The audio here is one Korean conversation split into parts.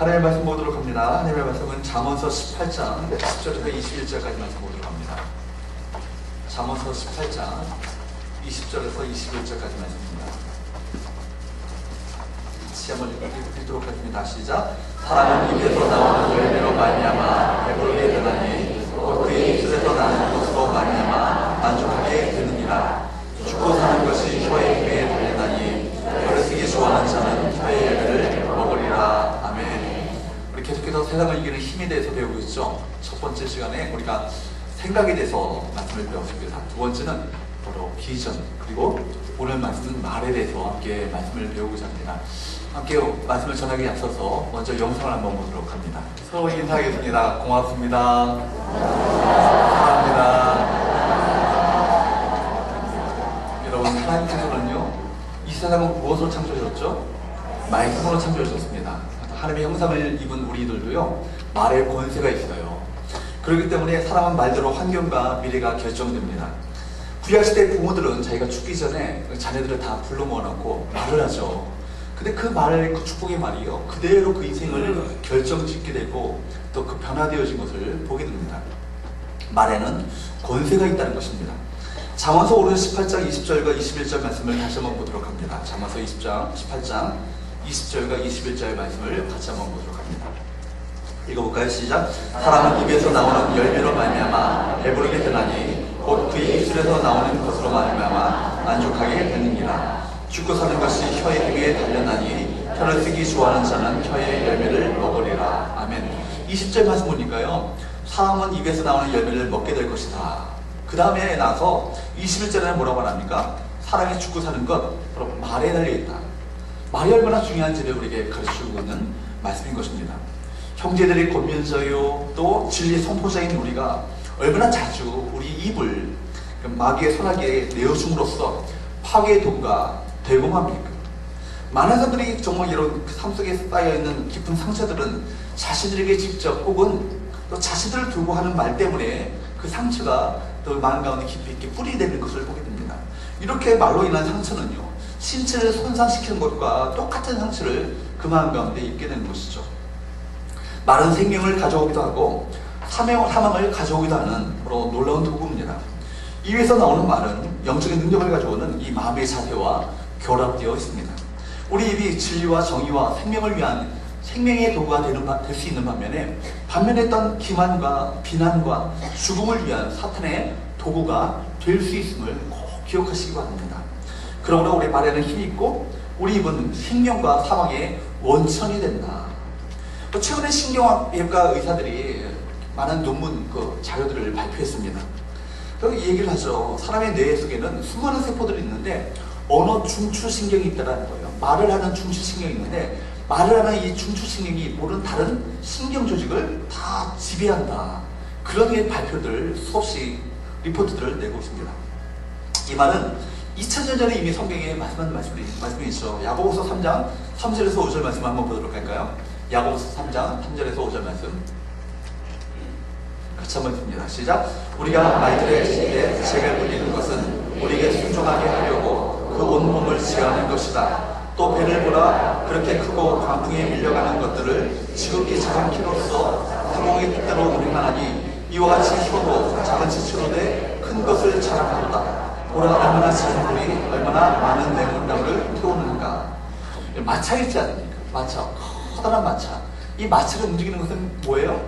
하나님의 말씀 보도록 합니다. 하나님의 말씀은 잠언서 18장 10절에서 21절까지 말씀 보도록 합니다. 잠언서 18장 20절에서 21절까지 말씀입니다. 같이 한번 읽도록 하겠습니다. 시작. 사람은 입에서 나오는 열매로 말미암아 배부르게 되나니 곧 그의 입술에서 나는 것으로 말미암아 만족하게 되느니라. 죽고 사는 것이 혀의 힘에 달리나니 혀를 쓰기 좋아하는 자는 혀의 열매를 먹으리라. 아멘. 우리 계속해서 세상을 이기는 힘에 대해서 배우고 있죠. 첫 번째 시간에 우리가 생각에 대해서 말씀을 배웠습니다. 두 번째는 바로 비전, 그리고 오늘 말씀은 말에 대해서 함께 말씀을 배우고자 합니다. 함께 말씀을 전하기 앞서서 먼저 영상을 한번 보도록 합니다. 서로 인사하겠습니다. 고맙습니다. 사랑합니다. 여러분, 하나님께서는요, 이 세상은 무엇으로 창조하셨죠? 말씀으로 창조하셨습니다. 하나님의 형상을 입은 우리들도요, 말의 권세가 있어요. 그렇기 때문에 사람은 말대로 환경과 미래가 결정됩니다. 구약시대 부모들은 자기가 죽기 전에 자녀들을 다 불러 모아놓고 말을 하죠. 근데 그 말, 그 축복의 말이요, 그대로 그 인생을 결정짓게 되고 또 그 변화되어진 것을 보게 됩니다. 말에는 권세가 있다는 것입니다. 잠언서 18장 20절과 21절 말씀을 다시 한번 보도록 합니다. 잠언서 18장 20절과 21절 말씀을 같이 한번 보도록 합니다. 읽어볼까요? 시작. 사람은 입에서 나오는 열매로 말미암아 배부르게 되나니 곧 그의 입술에서 나오는 것으로 말미암아 만족하게 되느니라. 죽고 사는 것이 혀의 힘에 달렸나니 혀를 쓰기 좋아하는 자는 혀의 열매를 먹으리라. 아멘. 20절 말씀 보니까요, 사람은 입에서 나오는 열매를 먹게 될 것이다. 그 다음에 나서 21절에는 뭐라고 합니까? 사람이 죽고 사는 것, 바로 말에 달려있다. 말이 얼마나 중요한지를 우리에게 가르치고 있는 말씀인 것입니다. 형제들의 권면자요, 또 진리의 선포자인 우리가 얼마나 자주 우리 입을 마귀의 선악에 내어줌으로써 파괴의 도구가 되고 합니까? 많은 사람들이 정말 이런 삶 속에 쌓여있는 깊은 상처들은 자신들에게 직접 혹은 또 자신들을 두고 하는 말 때문에 그 상처가 또 마음 가운데 깊이 있게 뿌리되는 것을 보게 됩니다. 이렇게 말로 인한 상처는요, 신체를 손상시키는 것과 똑같은 상처를 그 마음 가운데 입게 되는 것이죠. 말은 생명을 가져오기도 하고 사망을 가져오기도 하는 바로 놀라운 도구입니다. 입에서 나오는 말은 영적인 능력을 가져오는 이 마음의 자세와 결합되어 있습니다. 우리 입이 진리와 정의와 생명을 위한 생명의 도구가 될 수 있는 반면에 어떤 기만과 비난과 죽음을 위한 사탄의 도구가 될 수 있음을 꼭 기억하시기 바랍니다. 그러므로 우리 말에는 힘이 있고 우리 입은 생명과 사망의 원천이 된다. 최근에 신경외과 의사들이 많은 논문 자료들을 발표했습니다. 이 얘기를 하죠. 사람의 뇌 속에는 수많은 세포들이 있는데 언어 중추신경이 있다는 거예요. 말을 하는 중추신경이 있는데 말을 하는 이 중추신경이 모든 다른 신경 조직을 다 지배한다. 그런 발표들, 수없이 리포트들을 내고 있습니다. 이 말은 2000년 전에 이미 성경에 말씀한 말씀이 있죠. 야고보서 3장 3절에서 5절 말씀 한번 보도록 할까요? 야고보서 3장 3절에서 5절 말씀 같이 한번 듭니다. 시작. 우리가 말들의 지혜에 책을 돌리는 것은 우리에게 순종하게 하려고 그 온몸을 지하는 것이다. 또 배를 보라. 그렇게 크고 광풍에 밀려가는 것들을 지극히 작은 키로서 사공의 뜻대로 운행하나니 이와 같이 힘으로 작은 지체로 돼 큰 것을 자랑하도다. 보라, 얼마나 작은 불이 얼마나 많은 내물량을 태우는가. 마차 있지 않습니까? 마차, 커다란 마차. 이 마차를 움직이는 것은 뭐예요?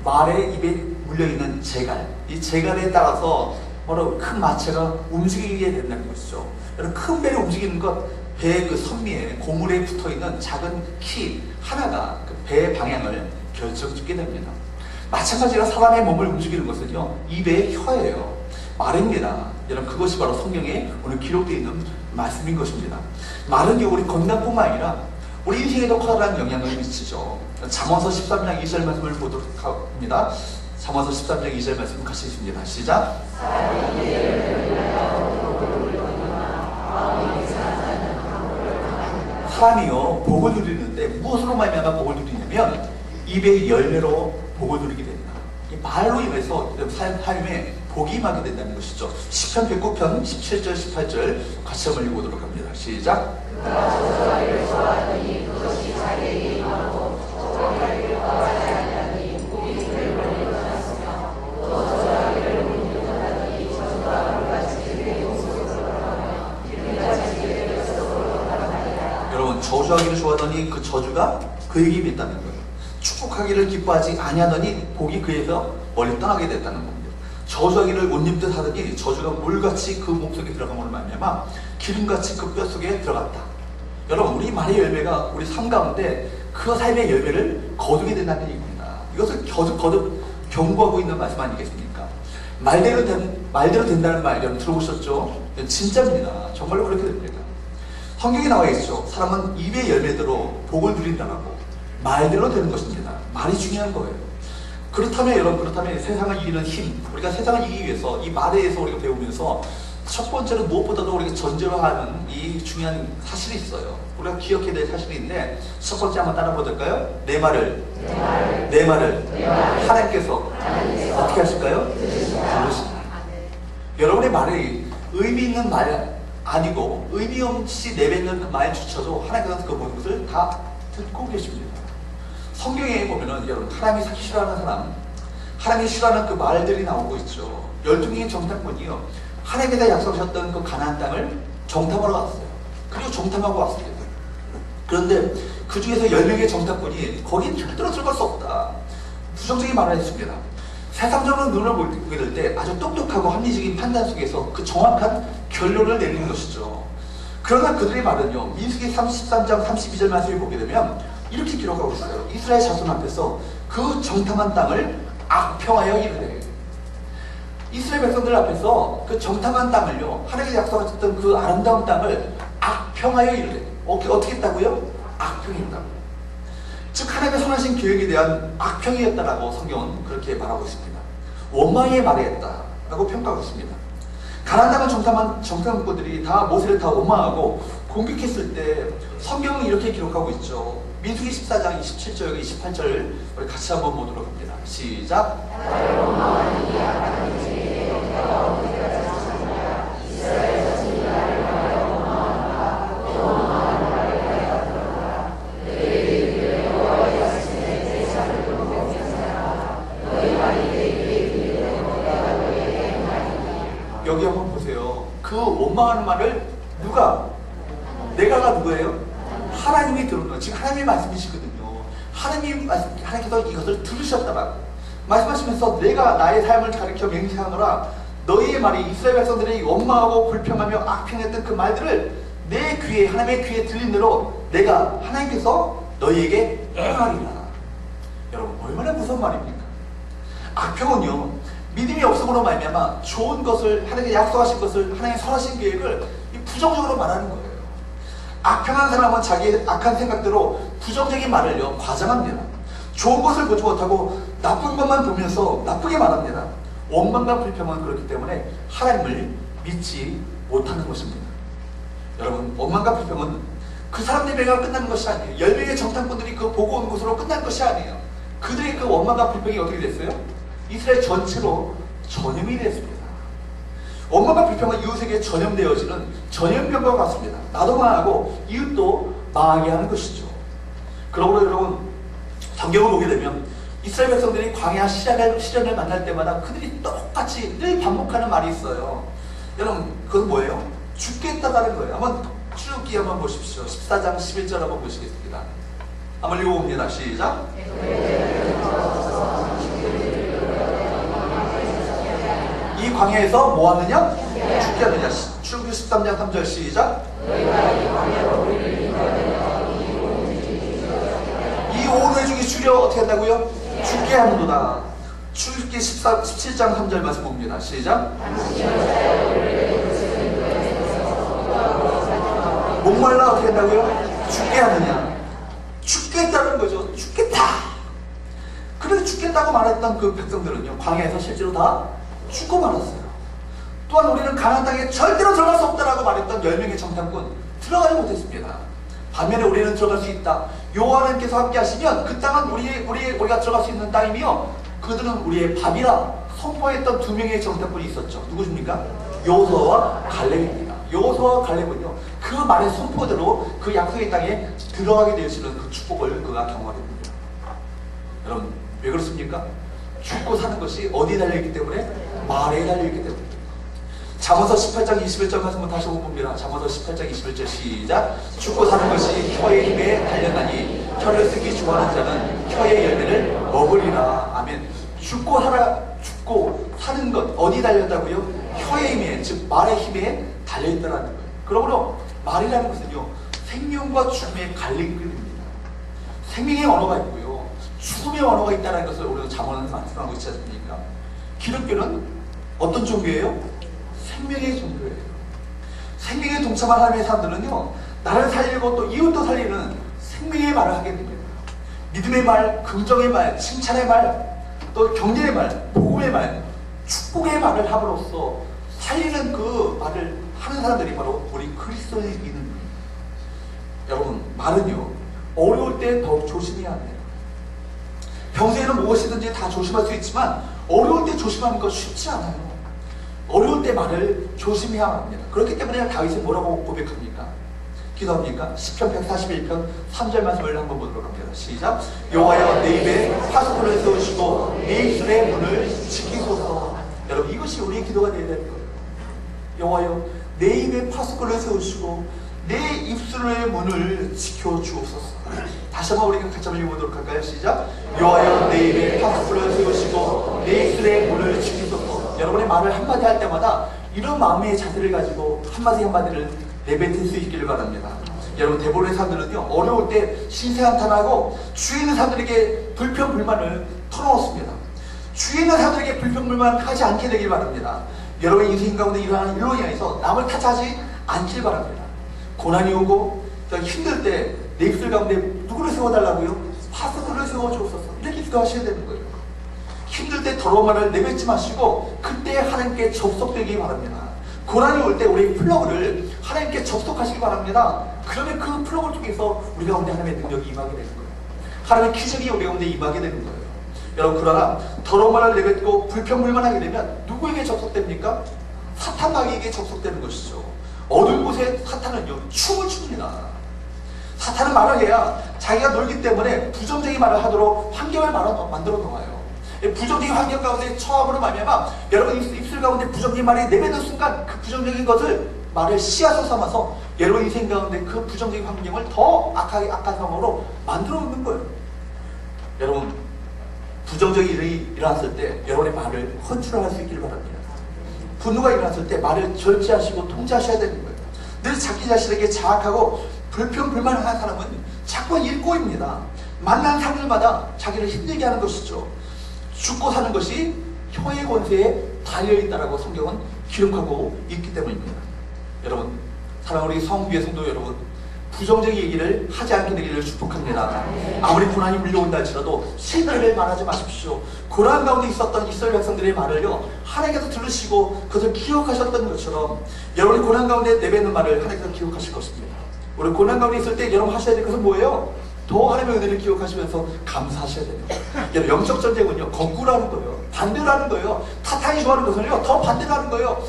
말의 입에 물려있는 재갈. 이 재갈에 따라서 바로 큰 마차가 움직이게 된다는 것이죠. 여러분, 큰 배를 움직이는 것, 배의 그 선미에 고물에 붙어있는 작은 키 하나가 그 배의 방향을 결정짓게 됩니다. 마찬가지로 사람의 몸을 움직이는 것은요, 입의 혀예요. 말입니다. 여러분, 그것이 바로 성경에 오늘 기록되어 있는 말씀인 것입니다. 말은 우리 건강뿐만 아니라 우리 인생에도 커다란 영향을 미치죠. 잠언서 13장 2절 말씀을 보도록 합니다. 잠언서 13장 2절 말씀 같이 읽습니다. 시작. 사람이요, 복을 누리는데 무엇으로 말미암아 복을 누리냐면 입의 열매로 복을 누리게 된다. 이 말로 인해서 삶에 복이 임하게 된다는 것이죠. 시편 109편 17절 18절 같이 한번 읽어보도록 합니다. 시작. 저주가 그에게 있다는 거예요. 축복하기를 기뻐하지 아니하더니 복이 그에서 멀리 떠나게 됐다는 겁니다. 저주하기를 옷 입듯 하더니 저주가 물같이 그 몸속에 들어감으로 말미암아 기름같이 그 뼛속에 들어갔다. 여러분, 우리 말의 열매가 우리 삶 가운데 그 삶의 열매를 거두게 된다는 얘기입니다. 이것을 거듭 경고하고 있는 말씀 아니겠습니까? 말대로 된다는 말 여러분 들어보셨죠? 진짜입니다. 정말로 그렇게 됩니다. 성경에 나와 있죠. 사람은 입의 열매대로 복을 누린다라고. 말대로 되는 것입니다. 말이 중요한 거예요. 그렇다면 여러분, 세상을 이기는 힘, 우리가 세상을 이기기 위해서 이 말에 대해서 우리가 배우면서 첫 번째로 무엇보다도 우리가 전제로 하는 이 중요한 사실이 있어야 우리가 기억해야 될 사실이 있는데, 첫 번째 한번 따라보실까요? 내 말을 하나님께서 어떻게 하실까요? 들으신다. 여러분의 말이 의미 있는 말 아니고 의미 없이 내뱉는 그 말조차도 하나님께서 그 모든 것을 다 듣고 계십니다. 성경에 보면은 여러분, 하나님이 싫어하는 사람, 하나님이 싫어하는 그 말들이 나오고 있죠. 12명의 정탐꾼이요, 하나님께서 약속하셨던 그 가나안 땅을 정탐하러 갔어요. 그리고 정탐하고 왔습니다. 그런데 그 중에서 10명의 정탐꾼이 거긴 절대로 들어갈 수 없다, 부정적인 말을 했습니다. 세상적으로 눈을 보게 될 때 아주 똑똑하고 합리적인 판단 속에서 그 정확한 결론을 내리는 것이죠. 그러나 그들의 말은요, 민수기 33장 32절 말씀을 보게 되면 이렇게 기록하고 있어요. 이스라엘 자손 앞에서 그 정탐한 땅을 악평하여 이르되, 이스라엘 백성들 앞에서 그 정탐한 땅을요, 하나님께 약속하셨던 그 아름다운 땅을 악평하여 이르되, 어떻게 했다고요? 악평했다고. 즉 하나님의 선하신 계획에 대한 악평이었다라고 성경은 그렇게 말하고 있습니다. 원망에 말했다라고 평가하고 있습니다. 가나안 땅을 정탐한 정탐꾼들이 다 모세를 다 원망하고 공격했을 때 성경은 이렇게 기록하고 있죠. 민수기 14장 27절 28절 우리 같이 한번 보도록 합니다. 시작. 여기 한번 보세요. 그 원망하는 말을 누가? 내가가 누구예요? 하나님이 들은 거예요. 지금 하나님의 말씀이시거든요. 하나님께서 이것을 들으셨다라고 말씀하시면서, 내가 나의 삶을 가르쳐 맹세하노라. 너희의 말이 이스라엘 백성들이 원망하고 불평하며 악평했던 그 말들을 내 귀에, 하나님의 귀에 들린 대로 내가 하나님께서 너희에게 행하리라. 여러분, 얼마나 무서운 말입니까? 악평은요, 믿음이 없음으로 말미암아 좋은 것을, 하나님께 약속하신 것을, 하나님의 선하신 계획을 부정적으로 말하는 거예요. 악평한 사람은 자기의 악한 생각대로 부정적인 말을요, 과장합니다. 좋은 것을 보지 못하고 나쁜 것만 보면서 나쁘게 말합니다. 원망과 불평은 그렇기 때문에 하나님을 믿지 못하는 것입니다. 여러분, 원망과 불평은 그 사람들의 배가 끝나는 것이 아니에요. 10명의 정탐꾼들이 그 보고 온 것으로 끝난 것이 아니에요. 그들의 그 원망과 불평이 어떻게 됐어요? 이스라엘 전체로 전염이 됐습니다. 원망과 불평은 이웃에게 전염되어지는 전염병과 같습니다. 나도 망하고 이웃도 망하게 하는 것이죠. 그러므로 여러분, 성경을 보게 되면 이스라엘 백성들이 광야 시련을 만날 때마다 그들이 똑같이 늘 반복하는 말이 있어요. 여러분, 그건 뭐예요? 죽겠다라는 거예요. 한번 출애굽기 한번 보십시오. 14장 11절 한번 보시겠습니다. 한번 읽어봅니다. 시작. 이 광야에서 뭐 하느냐? 죽게 하느냐? 출애굽기 13장 3절 시작. 이 오늘 중에 주려 어떻게 한다고요? 죽게 하는도다. 출애굽기 17장 3절 말씀 봅니다. 시작. 목말라 어떻게 한다고요? 죽게 하느냐? 죽겠다는 거죠. 죽겠다. 그래서 죽겠다고 말했던 그 백성들은요, 광야에서 실제로 다 죽고 말았어요. 또한 우리는 가나안 땅에 절대로 들어갈 수 없다라고 말했던 10명의 정탐꾼 들어가지 못했습니다. 반면에 우리는 들어갈 수 있다. 여호와 하나님께서 함께 하시면 그 땅은 우리가 들어갈 수 있는 땅이며 그들은 우리의 밥이라 선포했던 2명의 정탐꾼이 있었죠. 누구십니까? 여호수아와 갈렙입니다. 여호수아와 갈렙은요, 그 말의 선포대로 그 약속의 땅에 들어가게 되시는 그 축복을 그가 경험하게 됩니다. 여러분, 왜 그렇습니까? 죽고 사는 것이 어디에 달려있기 때문에? 말에 달려있기 때문에. 잠언서 18장 21절 말씀 다시 한번 봅니다. 잠언서 18장 21절 시작. 죽고 사는 것이 혀의 힘에 달렸나니 혀를 쓰기 좋아하는 자는 혀의 열매를 먹으리라. 아멘. 죽고 사는 것 어디 달렸다고요? 혀의 힘에, 즉 말의 힘에 달려있다는 거예요. 그러므로 말이라는 것은요, 생명과 죽음의 갈림길입니다. 생명의 언어가 있고요, 죽음의 언어가 있다는 것을 우리가 잠언에서 말씀하고 있지 않습니까? 기독교는 어떤 종교예요? 생명의 종교예요. 생명에 동참한 하나님의 사람들은요, 나를 살리고 또 이웃도 살리는 생명의 말을 하게 됩니다. 믿음의 말, 긍정의 말, 칭찬의 말, 또 격려의 말, 복음의 말, 축복의 말을 함으로써 살리는 그 말을 하는 사람들이 바로 우리 그리스도인입니다. 여러분, 말은요, 어려울 때 더욱 조심해야 합니다. 평소에는 무엇이든지 다 조심할 수 있지만 어려울 때 조심하는 건 쉽지 않아요. 어려울 때 말을 조심해야 합니다. 그렇기 때문에 다윗이 뭐라고 고백합니까? 기도합니까? 시편 141편 3절 말씀을 한번 보도록 합니다. 시작. 여호와여 내 입에 파수꾼을 세우시고 내 입술의 문을 지키소서. 여러분, 이것이 우리의 기도가 되어야 되는 거예요. 여호와여 내 입에 파수꾼을 세우시고 내 입술의 문을 지켜주옵소서. 다시 한번 우리가 같이 한번 읽어보도록 할까요? 시작. 여호와여 내 입에 파수꾼을 세우시고 내 입술의 문을 지키소서. 여러분의 말을 한마디 할 때마다 이런 마음의 자세를 가지고 한마디 한마디를 내뱉을 수 있기를 바랍니다. 여러분, 대부분의 사람들은요, 어려울 때 신세한탄하고 주위에 있는 사람들에게 불평불만을 털어놓습니다. 주위에 있는 사람들에게 불평불만을 하지 않게 되길 바랍니다. 여러분의 인생 가운데 일어나는 일로 인해서 남을 탓하지 않길 바랍니다. 고난이 오고 힘들 때 내 입술 가운데 누구를 세워달라고요? 파수꾼을 세워주옵소서. 이렇게 기도하셔야 되는 거예요. 힘들 때 더러운 말을 내뱉지 마시고 그때 하나님께 접속되기 바랍니다. 고난이 올 때 우리 플러그를 하나님께 접속하시기 바랍니다. 그러면 그 플러그를 통해서 우리 가운데 하나님의 능력이 임하게 되는 거예요. 하나님의 기적이 우리 가운데 임하게 되는 거예요. 여러분, 그러나 더러운 말을 내뱉고 불평불만하게 되면 누구에게 접속됩니까? 사탄 마귀에게 접속되는 것이죠. 어두운 곳에 사탄은요, 춤을 춥니다. 사탄은 말을 해야 자기가 놀기 때문에 부정적인 말을 하도록 환경을 만들어 놓아요. 부정적인 환경 가운데 처함으로 말미암아 여러분 입술 가운데 부정적인 말이 내뱉는 순간 그 부정적인 것을 말을 씨앗으로 삼아서 여러분 인생 가운데 그 부정적인 환경을 더 악한 상황으로 만들어 놓는 거예요. 여러분, 부정적인 일이 일어났을 때 여러분의 말을 컨트롤할 수 있기를 바랍니다. 분노가 일어났을 때 말을 절제하시고 통제하셔야 되는 거예요. 늘 자기 자신에게 자학하고 불평불만하는 사람은 자꾸 일꼬입니다. 만난 사람들마다 자기를 힘들게 하는 것이죠. 죽고 사는 것이 혀의 권세에 달려있다라고 성경은 기록하고 있기 때문입니다. 여러분, 사랑하는 우리 성부의 성도 여러분, 부정적인 얘기를 하지 않게 되기를 축복합니다. 아무리 고난이 물려온다 할지라도 실패를 말하지 마십시오. 고난 가운데 있었던 이스라엘 백성들의 말을요, 하나님께서 들으시고 그것을 기억하셨던 것처럼 여러분이 고난 가운데 내뱉는 말을 하나님께서 기억하실 것입니다. 우리 고난 가운데 있을 때 여러분 하셔야 될 것은 뭐예요? 더 하나님의 은혜를 기억하시면서 감사하셔야 됩니다. 여러분, 영적 전쟁은요, 거꾸로 하는 거예요. 반대로 하는 거예요. 사탄이 좋아하는 것은요, 더 반대로 하는 거예요.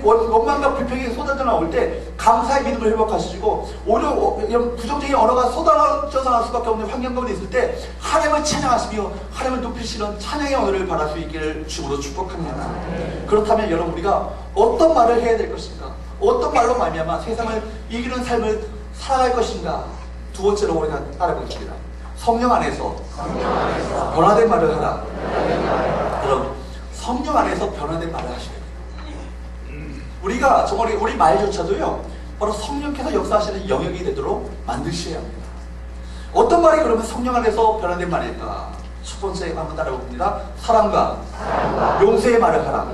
원망과 불평이 쏟아져 나올 때 감사의 믿음을 회복하시고, 오히려 부정적인 언어가 쏟아져 나올 수밖에 없는 환경 가운데 있을 때 하나님을 찬양하시며 하나님을 높이시는 찬양의 언어를 바랄 수 있기를 주으로 축복합니다. 그렇다면 여러분, 우리가 어떤 말을 해야 될 것인가? 어떤 말로 말미암아 세상을 이기는 삶을 살아갈 것인가? 두 번째로 우리가 따라보겠습니다. 성령 안에서 변화된 말을 하라. 여러분, 성령 안에서 변화된 말을 하셔야 돼요. 우리가 정말 우리 말조차도요, 바로 성령께서 역사하시는 영역이 되도록 만드셔야 합니다. 어떤 말이 그러면 성령 안에서 변화된 말일까? 첫 번째 한번 따라봅니다. 사랑과 용서의 말을 하라.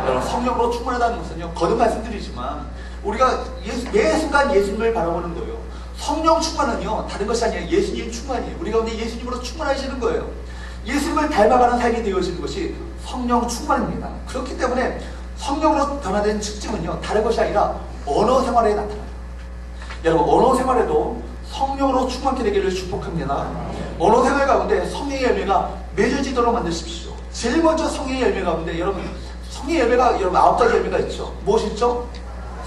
여러분, 성령으로 충만하다는 것은요, 거듭 말씀드리지만 우리가 매 순간 예수님을 바라보는 거예요. 성령 충만은요, 다른 것이 아니라 예수님 충만이에요. 우리 가운데 예수님으로 충만하시는 거예요. 예수님을 닮아가는 삶이 되어지는 것이 성령 충만입니다. 그렇기 때문에 성령으로 변화된 특징은요, 다른 것이 아니라 언어 생활에 나타나요. 여러분, 언어 생활에도 성령으로 충만케 되기를 축복합니다. 언어 생활 가운데 성령의 열매가 맺어지도록 만드십시오. 제일 먼저 성령의 열매 가운데 여러분, 성령의 열매가 여러분 9가지 열매가 있죠. 무엇이 있죠?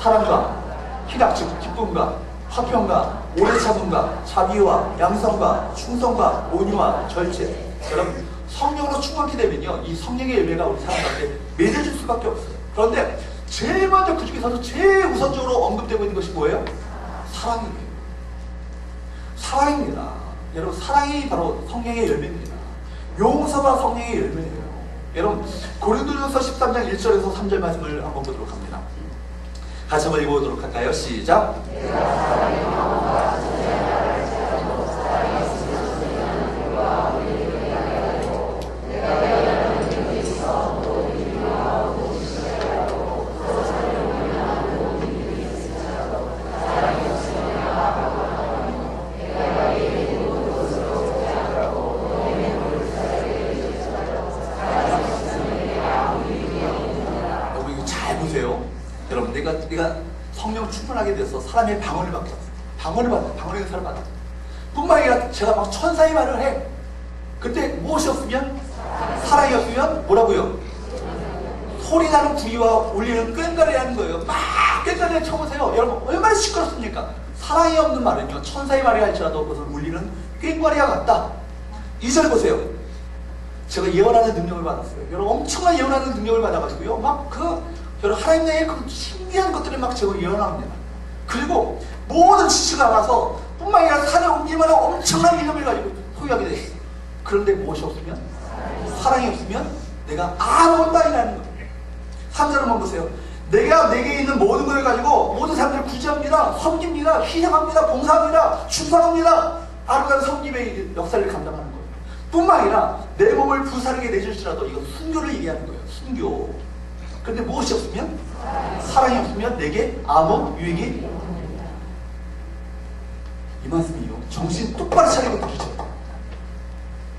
사랑과 희락, 즉 기쁨과 화평과 오래 참음과 자비와 양성과 충성과 온유와 절제. 여러분, 성령으로 충만케 되면요, 이 성령의 열매가 우리 사람 가운데 맺어질 수밖에 없어요. 그런데 제일 먼저 그 중에서도 제일 우선적으로 언급되고 있는 것이 뭐예요? 사랑이에요. 사랑입니다. 여러분, 사랑이 바로 성령의 열매입니다. 용서가 성령의 열매예요. 여러분, 고린도전서 13장 1절에서 3절 말씀을 한번 보도록 합니다. 같이 한번 읽어보도록 할까요? 시작. 여러분, 내가 성령 충만하게 돼서 사람의 방언을 받았어. 방언의 은사를 받았어. 뿐만 아니라 제가 막 천사의 말을 해. 그때 무엇이 없으면? 사랑이 없으면 뭐라고요? 소리 나는 부리와 울리는 꽹과리라는 거예요. 막 꽹과리를 쳐보세요. 여러분, 얼마나 시끄럽습니까? 사랑이 없는 말은요, 천사의 말이 할지라도 그것은 울리는 꽹과리와 같다. 2절 보세요. 제가 예언하는 능력을 받았어요. 여러분, 엄청난 예언하는 능력을 받아가지고요, 여러분, 하나님의 그 신기한 것들을 막 제가 예언합니다. 그리고 모든 지식을 알아서 뿐만 아니라 산에 옮길 만한 엄청난 이름을 가지고 소유하게 됐어요. 그런데 무엇이 없으면? 사랑이 없으면 내가 아무것도 아니라는 거예요. 3절 한번 보세요. 내가 내게 있는 모든 것을 가지고 모든 사람들을 구제합니다. 섬깁니다. 희생합니다. 봉사합니다. 충성합니다. 아름다운 섬김의 역사를 감당하는 거예요. 뿐만 아니라 내 몸을 불사르게 내줄지라도 이거 순교를 얘기하는 거예요. 순교. 그런데 무엇이 없으면? 사랑이 없으면 내게 아무 유익이. 이 말씀이요, 정신 똑바로 차리고 들으세요.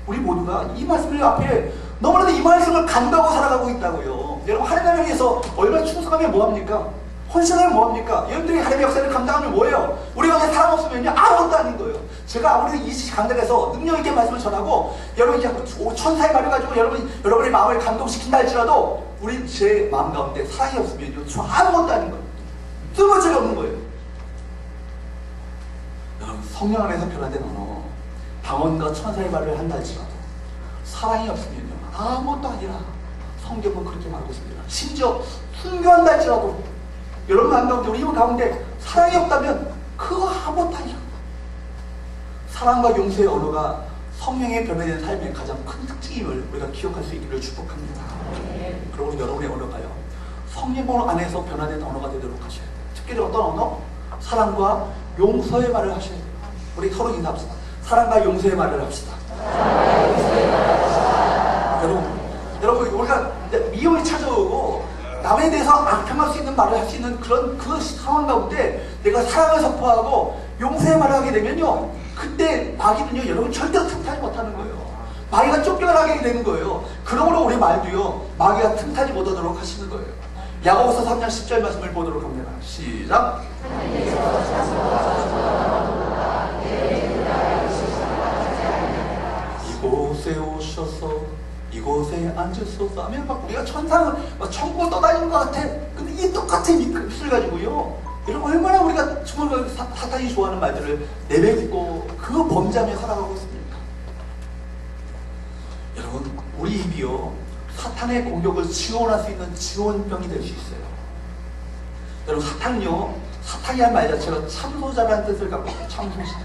우리 모두가 이 말씀을 앞에 너무나도 이 말씀을 간다고 살아가고 있다고요. 여러분, 하나님을 위해서 얼마나 충성하면 뭐합니까? 헌신하면 뭐합니까? 여러분들이 하나님의 역사를 감당하면 뭐예요? 우리가 그냥 사람 없으면요, 아무것도 아닌 거예요. 제가 아무리 이 강단에서 능력있게 말씀을 전하고 여러분 이제 천사의 말을 가지고 여러분의 마음을 감동시킨다 할지라도 우리 제 마음 가운데 사랑이 없으면요, 저 아무것도 아닌 거예요. 쓸모줄이 없는 거예요. 여러분, 성령 안에서 변화된 언어, 방언과 천사의 말을 한다 할지라도 사랑이 없으면요, 아무것도 아니라 성경은 그렇게 말하고 있습니다. 심지어 순교한다 할지라도 여러분 마음 가운데, 우리 힘 가운데 사랑이 없다면 그거 아무것도 아니야. 사랑과 용서의 언어가 성령의 변화된 삶의 가장 큰 특징임을 우리가 기억할 수 있기를 축복합니다. 그리고 여러분의 언어가요, 성령 안에서 변화된 언어가 되도록 하셔야 돼요. 특별히 어떤 언어? 사랑과 용서의 말을 하셔야 돼요. 우리 서로 인사합시다. 사랑과 용서의 말을 합시다. 여러분, 우리가 미움이 찾아오고 남에 대해서 악평할 수 있는 말을 할 수 있는 그 상황 가운데 내가 사랑을 선포하고 용서의 말을 하게 되면요, 그때 마귀는요, 여러분 절대로 틈타지 못하는 거예요. 마귀가 쫓겨나게 되는 거예요. 그러므로 우리 말도요, 마귀가 틈타지 못하도록 하시는 거예요. 야고보서 3장 10절 말씀을 보도록 합니다. 시작. 이곳에 오셔서 이곳에 앉으소서 하면 막 우리가 천상을 천국을 떠다니는 것 같아. 근데 이 똑같은 입술 가지고요, 여러분, 얼마나 우리가 정말 사탄이 좋아하는 말들을 내뱉고 그 범죄하며 살아가고 있습니까? 여러분, 우리 입이요, 사탄의 공격을 지원할 수 있는 지원병이 될 수 있어요. 여러분, 사탄이 한 말 자체가 참소자라는 뜻을 갖고 있어요. 참소자.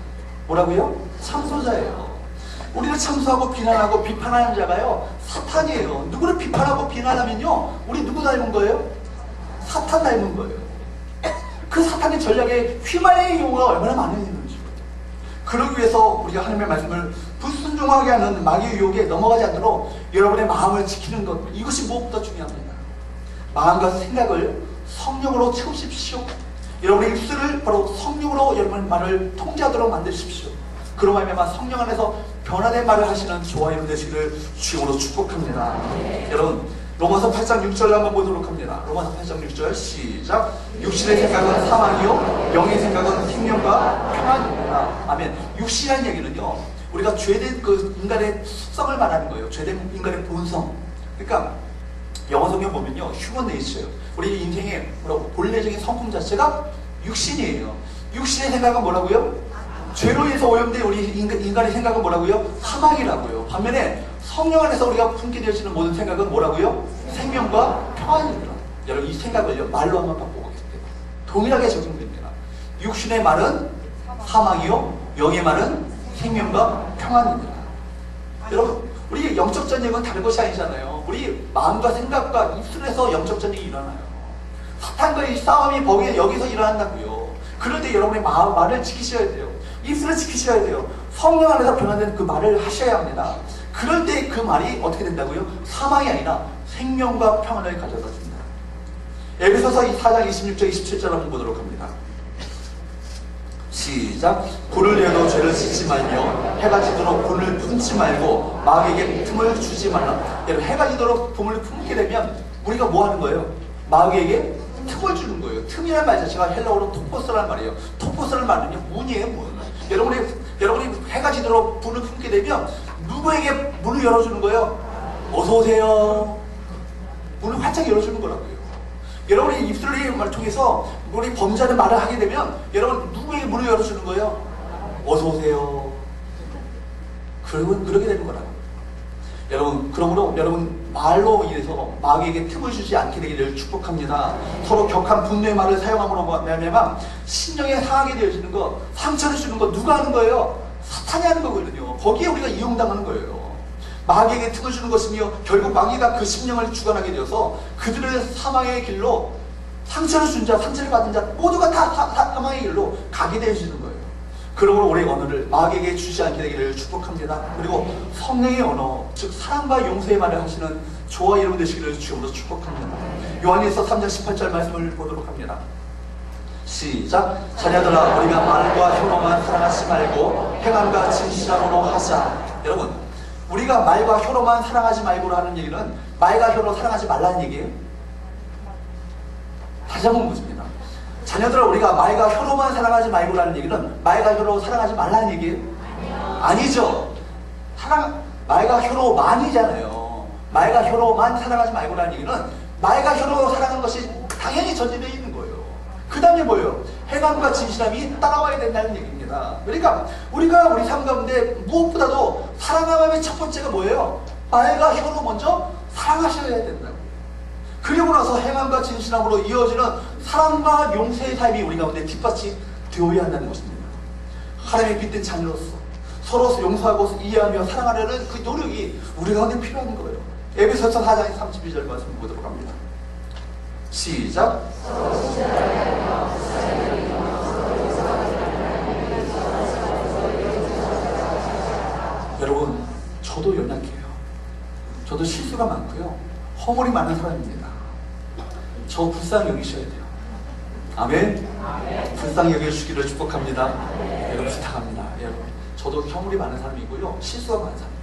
뭐라고요? 참소자예요. 우리를 참소하고 비난하고 비판하는 자가요, 사탄이에요. 누구를 비판하고 비난하면요, 우리 누구 닮은 거예요? 사탄 닮은 거예요. 그 사탄의 전략에 휘말리는 경우가 얼마나 많은지. 그러기 위해서 우리가 하나님의 말씀을 불순종하게 하는 마귀의 유혹에 넘어가지 않도록 여러분의 마음을 지키는 것, 이것이 무엇보다 중요합니다. 마음과 생각을 성령으로 채우십시오. 여러분의 입술을 바로 성령으로 여러분의 말을 통제하도록 만드십시오. 그로 말미암아 성령 안에서 변화된 말을 하시는 저와 여러분 되시기를 주님으로 축복합니다. 여러분, 로마서 8장 6절 한번 보도록 합니다. 로마서 8장 6절 시작. 육신의 생각은 사망이요 영의 생각은 생명과 평안입니다. 아멘. 육신이라는 얘기는요, 우리가 죄된 그 인간의 습성을 말하는 거예요. 죄된 인간의 본성. 그러니까 영어 성경 보면요, 휴먼 네이처예요. 우리 인생의 본래적인 성품 자체가 육신이에요. 육신의 생각은 뭐라고요? 죄로 인해서 오염된 우리 인간의 생각은 뭐라고요? 사망이라고요. 반면에 성령 안에서 우리가 품게 되어지는 모든 생각은 뭐라고요? 생명과 평안입니다. 여러분, 이 생각을요, 말로 한번 바꿔보겠습니다. 동일하게 적용됩니다. 육신의 말은 사망이요, 영의 말은 생명과 평안입니다. 여러분, 우리 영적 전쟁은 다른 것이 아니잖아요. 우리 마음과 생각과 입술에서 영적 전쟁이 일어나요. 사탄과의 싸움이 여기서 일어난다고요. 그럴 때 여러분의 말을 지키셔야 돼요. 입술을 지키셔야 돼요. 성령 안에서 변화된 그 말을 하셔야 합니다. 그럴 때 그 말이 어떻게 된다고요? 사망이 아니라 생명과 평안을 가져다 줍니다. 에베소서 4장 26절 27절 한번 보도록 합니다. 시작. 불을 내어도 죄를 짓지 말며 해가 지도록 분을 품지 말고 마귀에게 틈을 주지 말라. 여러분, 해가 지도록 분을 품게 되면 우리가 뭐 하는 거예요? 마귀에게 틈을 주는 거예요. 틈이라는 말 자체가 헬라어로 토포스라는 말이에요. 토포스라는 말은요, 문이에요, 문. 여러분이 해가 지도록 분을 품게 되면 누구에게 문을 열어주는 거예요? 어서오세요. 문을 활짝 열어주는 거라고요. 여러분이 입술을 통해서 우리 범죄하는 말을 하게 되면 여러분 누구에게 문을 열어주는 거예요? 어서오세요. 그러게 되는 거라고. 여러분, 그러므로 여러분 말로 인해서 마귀에게 틈을 주지 않게 되기를 축복합니다. 서로 격한 분노의 말을 사용함으로 말미암아 심령에 상하게 되어지는 것, 상처를 주는 것 누가 하는 거예요? 사탄이 하는 거거든요. 거기에 우리가 이용당하는 거예요. 마귀에게 틈을 주는 것이며 결국 마귀가 그 심령을 주관하게 되어서 그들을 사망의 길로, 상처를 준 자, 상처를 받은 자 모두가 다 사망의 길로 가게 되어지는 거예요. 그러므로 우리의 언어를 마귀에게 주지 않게 되기를 축복합니다. 그리고 성령의 언어, 즉 사랑과 용서의 말을 하시는 저와 여러분 되시기를 주님으로 축복합니다. 요한일서 3장 18절 말씀을 보도록 합니다. 시작. 자녀들아, 우리가 말과 혀로만 사랑하지 말고 행함과 진실함으로 하자. 여러분, 우리가 말과 혀로만 사랑하지 말고 하는 얘기는 말과 혀로 사랑하지 말라는 얘기예요. 다시 한번 묻습니다. 자녀들아, 우리가 말과 혀로만 사랑하지 말고라는 얘기는 말과 혀로 사랑하지 말라는 얘기예요? 아니죠. 말과 혀로만이잖아요. 말과 혀로만 사랑하지 말고라는 얘기는 말과 혀로 사랑하는 것이 당연히 전제되어 있는 거예요. 그 다음에 뭐예요? 행함과 진실함이 따라와야 된다는 얘기입니다. 그러니까 우리가 우리 삶 가운데 무엇보다도 사랑함의 첫 번째가 뭐예요? 말과 혀로 먼저 사랑하셔야 된다고. 그리고 나서 행함과 진실함으로 이어지는 사랑과 용서의 삶이 우리 가운데 뒷받침 되어야 한다는 것입니다. 하나님의 빛된 자녀로서 서로 용서하고 이해하며 사랑하려는 그 노력이 우리 가운데 필요한 거예요. 에베소서 4장 32절 말씀 보도록 합니다. 시작. 여러분, 저도 연약해요. 저도 실수가 많고요. 허물이 많은 사람입니다. 저 불쌍히 여기셔야 돼요. 아멘? 불쌍히 여겨주시기를 축복합니다. 여러분 부탁합니다. 여러분, 저도 허물이 많은 사람이고요. 실수가 많은 사람이에요.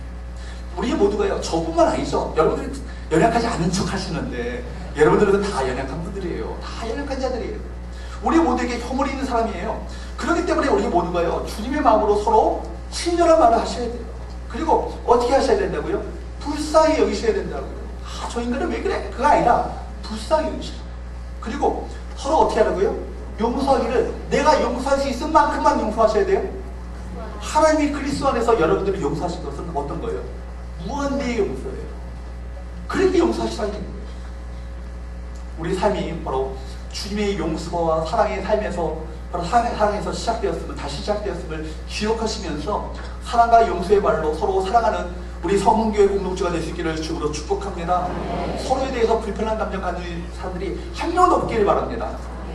우리 모두가요. 저뿐만 아니죠. 여러분들이 연약하지 않은 척 하시는데 여러분들은 다 연약한 분들이에요. 다 연약한 자들이에요. 우리 모두에게 허물이 있는 사람이에요. 그렇기 때문에 우리 모두가요. 주님의 마음으로 서로 친절한 말을 하셔야 돼요. 그리고 어떻게 하셔야 된다고요? 불쌍히 여기셔야 된다고요. 저 인간은 왜 그래? 그거 아니라 불쌍히 여기셔요. 그리고 서로 어떻게 하라고요? 용서하기를 내가 용서할 수 있을 만큼만 용서하셔야 돼요. 하나님이 그리스도 안에서 여러분들을 용서하신 것은 어떤 거예요? 무한대의 용서예요. 그렇게 용서하시라는 거예요. 우리 삶이 바로 주님의 용서와 사랑의 삶에서 바로 사랑에서 시작되었음을, 다시 시작되었음을 기억하시면서 사랑과 용서의 말로 서로 사랑하는 우리 성문교회 공동체가 될 수 있기를 주로 축복합니다. 서로에 대해서 불편한 감정 가는 사람들이 한 명도 없기를 바랍니다.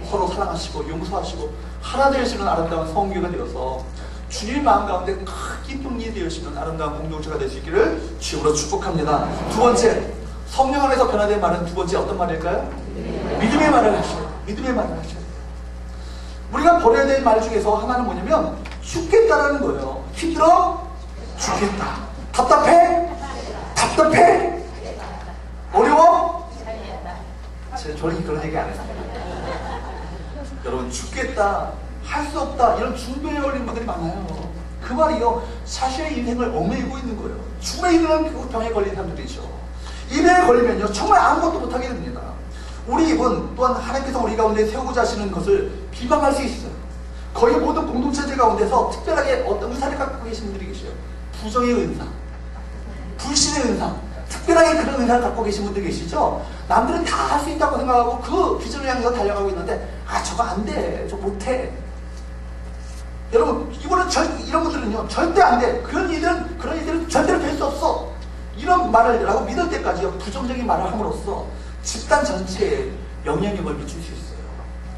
서로 사랑하시고 용서하시고 하나 되시는 아름다운 성문교회가 되어서 주님의 마음 가운데 큰 기쁨이 되시는 아름다운 공동체가 될 수 있기를 주로 축복합니다. 두 번째, 성령 안에서 변화된 말은 두 번째 어떤 말일까요? 믿음의 말을 하셔요. 믿음의 말을 하셔요. 우리가 버려야 될 말 중에서 하나는 뭐냐면 죽겠다라는 거예요. 힘들어? 죽겠다. 답답해? 답답해? 어려워? 저는 그런 얘기 안 했습니다. 여러분, 죽겠다, 할 수 없다, 이런 중도에 걸린 분들이 많아요. 그 말이요, 자신의 인생을 얽매이고 있는 거예요. 죽음에 이르는 그 병에 걸린 사람들이죠. 이 병에 걸리면요, 정말 아무것도 못하게 됩니다. 우리 입은 또한 하나님께서 우리 가운데 세우고자 하시는 것을 비방할 수 있어요. 거의 모든 공동체들 가운데서 특별하게 어떤 은사를 갖고 계신 분들이 계셔요. 부정의 은사, 불신의 은사, 특별하게 그런 은사를 갖고 계신 분들 계시죠? 남들은 다 할 수 있다고 생각하고 그 기준을 향해서 달려가고 있는데, 아, 저거 안 돼, 저거 못해. 여러분, 이런 분들은요, 절대 안 돼. 그런 일들은 절대로 될 수 없어. 이런 말을 라고 믿을 때까지요, 부정적인 말을 함으로써 집단 전체에 영향력을 미칠 수 있어요.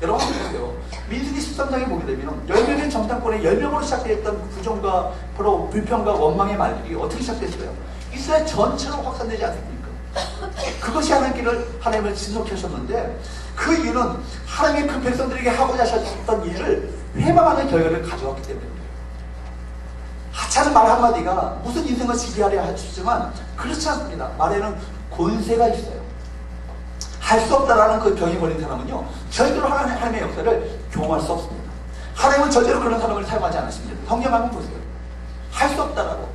여러분 보세요. 민수기 13장에 보게 되면 10명의 정탐권에 10명으로 시작되었던 부정과 바로 불평과 원망의 말들이 어떻게 시작됐어요? 이스라엘 전체로 확산되지 않습니까? 그것이 하나님을 진속히 하셨는데, 그 이유는 하나님의 그 백성들에게 하고자 하셨던 일을 회방하는 결과를 가져왔기 때문입니다. 하찮은 말 한마디가 무슨 인생을 지배하려 하시지만 그렇지 않습니다. 말에는 권세가 있어요. 할 수 없다라는 그 병이 걸린 사람은요, 절대로 하나님의 역사를 경험할 수 없습니다. 하나님은 절대로 그런 사람을 사용하지 않으십니다. 성경 한번 보세요. 할 수 없다라고,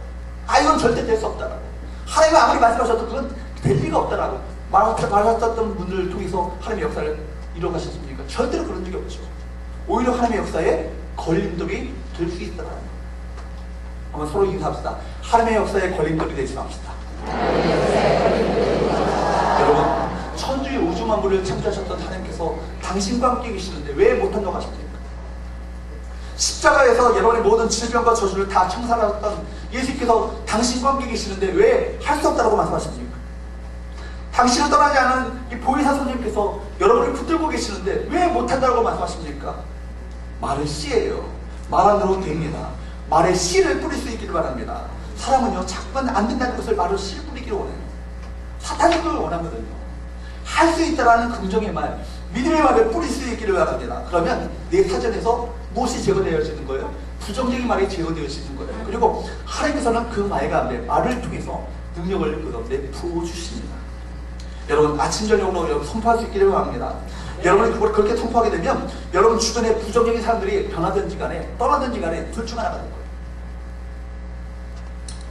이건 절대 될 수 없다라고, 하나님은 아무리 말씀하셔도 그건 될 리가 없다라고 말하셨던 분들을 통해서 하나님의 역사를 이루어가셨습니까? 절대로 그런 적이 없죠. 오히려 하나님의 역사에 걸림돌이 될 수 있다라는 거예요. 한번 서로 인사합시다. 하나님의 역사에 걸림돌이 되지 맙시다. 여러분, 천주의 우주 만물을 창조하셨던 하나님께서 당신과 함께 계시는데 왜 못한다고 하십니까? 십자가에서 여러분의 모든 질병과 저주를 다 청산하셨던 예수께서 당신과 함께 계시는데 왜 할 수 없다고 말씀하십니까? 당신을 떠나지 않은 이 보혜사 선생님께서 여러분을 붙들고 계시는데 왜 못한다고 말씀하십니까? 말은 씨예요. 말 안 들어도 됩니다. 말에 씨를 뿌릴 수 있기를 바랍니다. 사람은요, 자꾸만 안 된다는 것을 말로 씨를 뿌리기를 원해요. 사탄이 그걸 원하거든요. 할 수 있다라는 긍정의 말, 믿음의 말을 뿌릴 수 있기를 바랍니다. 그러면 내 사전에서 무엇이 제거되어지는 거예요? 부정적인 말이 제거되어지는 거예요. 그리고 하나님께서는 그 말 가운데 말을 통해서 능력을 그 가운데 부어주십니다. 여러분, 아침 저녁으로 여러분 선포할 수 있기를 바랍니다. 여러분이 그걸 그렇게 선포하게 되면 여러분 주변에 부정적인 사람들이 변하든지 간에 떠나든지 간에 둘 중 하나가 될 거예요.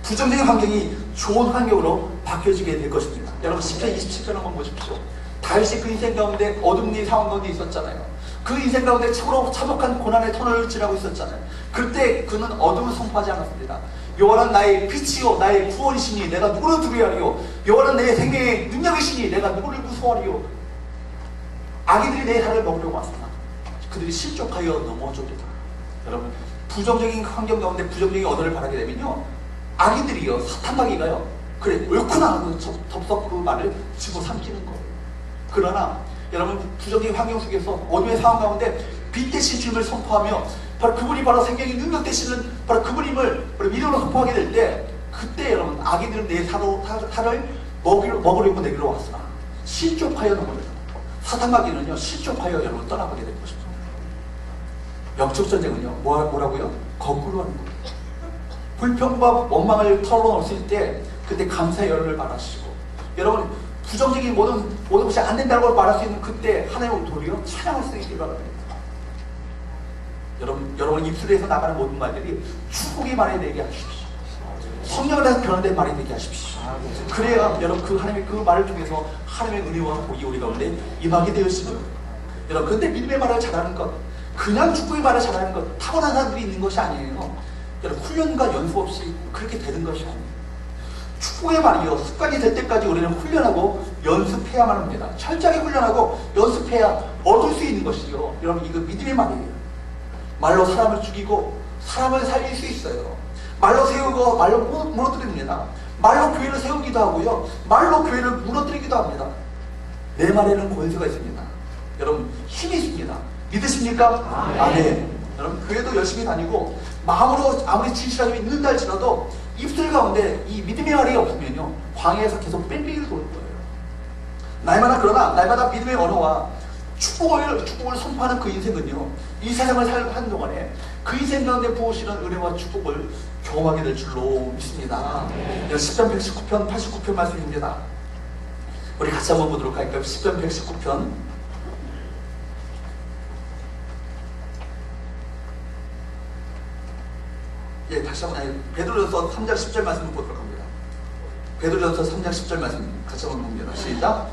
부정적인 환경이 좋은 환경으로 바뀌어지게 될 것입니다. 여러분 10편 27편 한번 보십시오. 다윗이 그 인생 가운데 어둠의 상황 가운데 있었잖아요. 그 인생 가운데 참으로 참혹한 고난의 터널을 지나고 있었잖아요. 그때 그는 어둠을 선포하지 않았습니다. 여호와는 나의 빛이요 나의 구원이시니 내가 누구를 두려워하리요. 여호와는 내 생명의 능력이시니 내가 누구를 무서워하리요. 악인들이 내 살을 먹으려고 왔으나 그들이 실족하여 넘어졌도다. 여러분, 부정적인 환경 가운데 부정적인 언어를 바라게 되면요, 악인들이요, 사탄마귀가요, 그래 옳구나 하고 덥석 그 말을 집어삼키는 거예요. 그러나 여러분, 부정적인 환경 속에서 어둠의 상황 가운데 빛 대신 주님을 선포하며 바로 그분이 바로 생명의 능력 되시는 바로 그분임을 믿음으로 선포하게 될 때, 그때 여러분 악인들은 내 살을 먹으려고 내기로 왔으나 실족하여 넘어졌다. 사탄마귀는요, 실족하여 여러분 떠나가게 될 것입니다. 영적 전쟁은요, 뭐라고요? 거꾸로 하는 거예요. 불평과 원망을 털어놓을 때 그때 감사의 열을 말하시고, 여러분 부정적인 모든 것이 안 된다고 말할 수 있는 그때 하나님을 도리어 찬양할 수 있기를 바랍니다. 여러분 입술에서 나가는 모든 말들이 축복의 말이 되게 하십시오. 성령을 해서 변화된 말이 되게 하십시오. 그래야 여러분 그 하나님의 그 말을 통해서 하나님의 은혜와 복이 우리 가운데 임하게 되었습니다. 여러분, 근데 믿음의 말을 잘하는 것, 그냥 축복의 말을 잘하는 것, 타고난 사람들이 있는 것이 아니에요. 여러분, 훈련과 연습 없이 그렇게 되는 것이 아니에요. 축복의 말이요, 습관이 될 때까지 우리는 훈련하고 연습해야만 합니다. 철저하게 훈련하고 연습해야 얻을 수 있는 것이요, 여러분 이거 믿음의 말이에요. 말로 사람을 죽이고 사람을 살릴 수 있어요. 말로 세우고 말로 무너뜨립니다. 말로 교회를 세우기도 하고요, 말로 교회를 무너뜨리기도 합니다. 내 말에는 권세가 있습니다. 여러분, 힘이 있습니다. 믿으십니까? 아멘. 여러분, 교회도 열심히 다니고 마음으로 아무리 진실하게 믿는다 할지라도 입술 가운데 이 믿음의 말이 없으면요, 광야에서 계속 뺑뺑이를 도는 거예요. 그러나 날마다 믿음의 언어와 축복을 선포하는 그 인생은요, 이 세상을 사는 동안에 그 인생 가운데 부으시는 은혜와 축복을 경험하게 될 줄로 믿습니다. 10편 119편 89편 말씀입니다. 우리 같이 한번 보도록 할까요? 10편 119편. 예, 다시 한번 베드로전서 3장 10절 말씀을 보도록 합니다. 베드로전서 3장 10절 말씀 같이 한번 봅니다. 시작.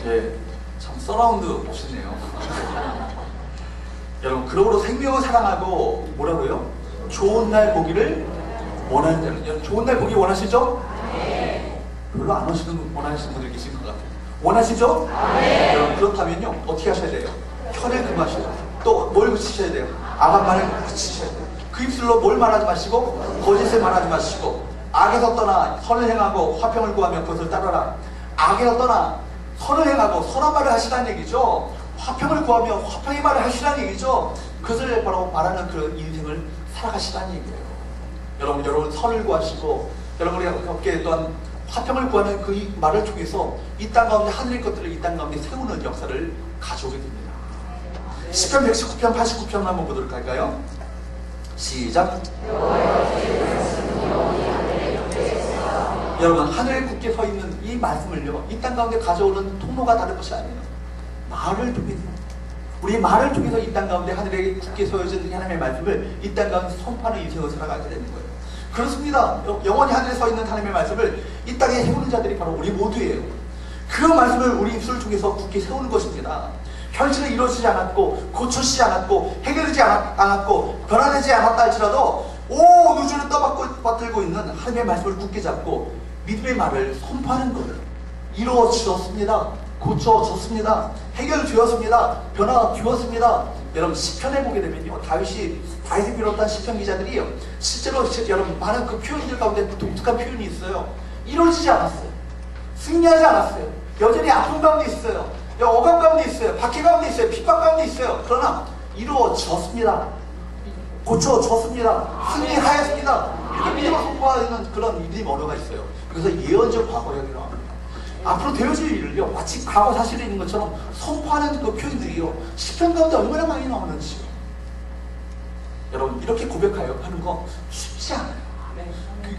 예, 참 서라운드 멋있네요. 여러분, 그러므로 생명을 사랑하고 뭐라고요? 좋은 날 보기를 원하는 대로. 여러분 좋은 날 보기 원하시죠? 별로 안 원하시는 분들 계신 것 같아요. 원하시죠? 여러분 그렇다면요 어떻게 하셔야 돼요? 혀를 금하셔야 돼요. 또 뭘 그치셔야 돼요? 악한 말을 그치셔야 돼요. 그 입술로 뭘 말하지 마시고 거짓을 말하지 마시고 악에서 떠나 선을 행하고 화평을 구하며 그것을 따르라. 악에서 떠나 선을 행하고 선한 말을 하시라는 얘기죠. 화평을 구하며 화평의 말을 하시라는 얘기죠. 그것을 바로 말하는 그런 인생을 살아가시라는 얘기예요. 여러분 선을 구하시고 여러분이 어깨 또한 화평을 구하는 그 말을 통해서 이 땅 가운데 하늘의 것들을 이 땅 가운데 세우는 역사를 가져오게 됩니다. 시편 119편 89편 한번 보도록 할까요? 시작. 여러분 하늘에 굳게 서 있는 이 말씀을요 이 땅 가운데 가져오는 통로가 다른 것이 아니에요. 말을 통해서 우리 말을 통해서 이 땅 가운데 하늘에 굳게 서여진 하나님의 말씀을 이 땅 가운데 선포하는 인생을 살아가게 되는 거예요. 그렇습니다. 영원히 하늘에 서 있는 하나님의 말씀을 이 땅에 세우는 자들이 바로 우리 모두예요. 그 말씀을 우리 입술을 통해서 굳게 세우는 것입니다. 현실은 이루어지지 않았고 고쳐지지 않았고 해결되지 않았고 변화되지 않았다 할지라도 온 우주를 떠받들고 있는 하나님의 말씀을 굳게 잡고 믿음의 말을 선포하는 것을 이루어지었습니다. 고쳐졌습니다. 해결되었습니다. 변화되었습니다. 여러분 시편에 보게 되면요 다윗을 비롯한 시편 기자들이 실제로 여러분 많은 그 표현들 가운데 독특한 표현이 있어요. 이루어지지 않았어요. 승리하지 않았어요. 여전히 아픔 가운데 있어요. 억압 가운데 있어요. 박해 가운데 있어요. 핍박 가운데 있어요. 그러나 이루어졌습니다. 고쳐졌습니다. 승리하였습니다. 이렇게 믿음을 선포하는 그런 믿음의 언어가 있어요. 그래서 예언적 과거형이라고 합니다. 앞으로 되어질 일을요 마치 과거 사실에 있는 것처럼 선포하는 그 표현들이요 시편 가운데 얼마나 많이 나오는지 여러분 이렇게 고백하는 거 쉽지 않아요.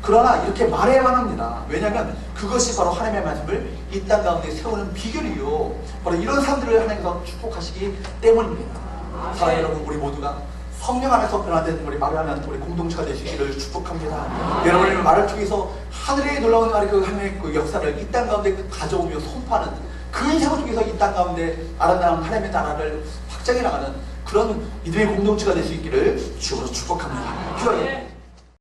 그러나 이렇게 말해야만 합니다. 왜냐하면 그것이 바로 하나님의 말씀을 이 땅 가운데 세우는 비결이요 바로 이런 사람들을 하나님께서 축복하시기 때문입니다. 사랑하는 여러분 우리 모두가 성령 안에서 변화된 우리 말을 하는 우리 공동체가 되시기를 축복합니다. 여러분의 말을 통해서 하늘에 놀라운 그 하나님의 그 역사를 이 땅 가운데 가져오며 선포하는 그 인생을 통해서 이 땅 가운데 아름다운 하나님의 나라를 확장해 나가는 그런 믿음의 공동체가 될 수 있기를 주로 축복합니다. 기도하겠습니다.